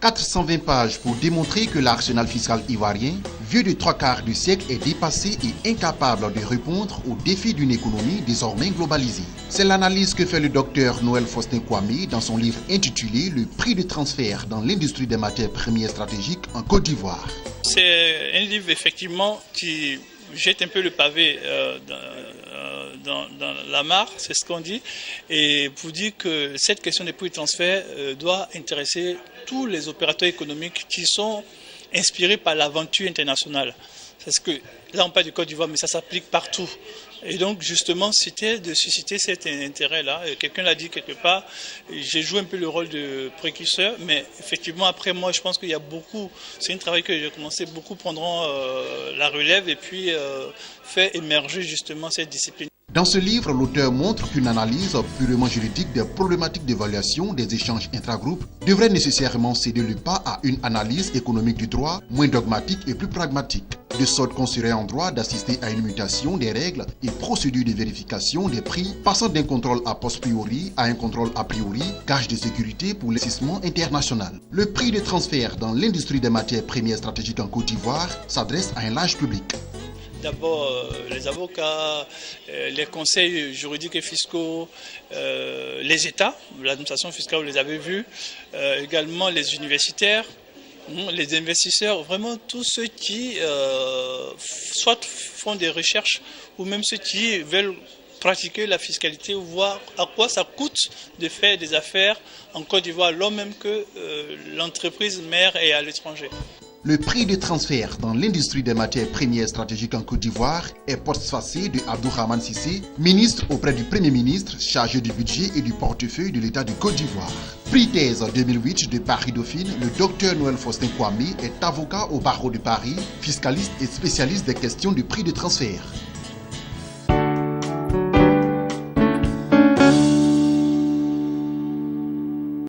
420 pages pour démontrer que l'arsenal fiscal ivoirien, vieux de 3/4 du siècle, est dépassé et incapable de répondre aux défis d'une économie désormais globalisée. C'est l'analyse que fait le docteur Noël Faustin Kwame dans son livre intitulé « Le prix de transfert dans l'industrie des matières premières stratégiques en Côte d'Ivoire ». C'est un livre effectivement qui jette un peu le pavé dans la mare, c'est ce qu'on dit, et pour dire que cette question des prix de transfert doit intéresser tous les opérateurs économiques qui sont inspirés par l'aventure internationale. Parce que là on parle du Côte d'Ivoire, mais ça s'applique partout. Et donc justement, c'était de susciter cet intérêt-là. Quelqu'un l'a dit quelque part, j'ai joué un peu le rôle de précurseur, mais effectivement après moi, je pense qu'il y a beaucoup, c'est un travail que j'ai commencé, beaucoup prendront la relève et puis faire émerger justement cette discipline. Dans ce livre, l'auteur montre qu'une analyse purement juridique des problématiques d'évaluation des échanges intragroupes devrait nécessairement céder le pas à une analyse économique du droit moins dogmatique et plus pragmatique, de sorte qu'on serait en droit d'assister à une mutation des règles et procédures de vérification des prix, passant d'un contrôle a posteriori à un contrôle a priori, gage de sécurité pour l'investissement international. Le prix de transfert dans l'industrie des matières premières stratégiques en Côte d'Ivoire s'adresse à un large public. D'abord, les avocats, les conseils juridiques et fiscaux, les États, l'administration fiscale, vous les avez vus, également les universitaires, les investisseurs, vraiment tous ceux qui soit font des recherches ou même ceux qui veulent pratiquer la fiscalité ou voir à quoi ça coûte de faire des affaires en Côte d'Ivoire, alors même que l'entreprise mère est à l'étranger. Le prix de transfert dans l'industrie des matières premières stratégiques en Côte d'Ivoire est postfacé de Abdourahmane Cissé, ministre auprès du Premier ministre chargé du budget et du portefeuille de l'État de Côte d'Ivoire. Prix thèse 2008 de Paris-Dauphine, le docteur Noël Faustin Kwame est avocat au barreau de Paris, fiscaliste et spécialiste des questions du prix de transfert.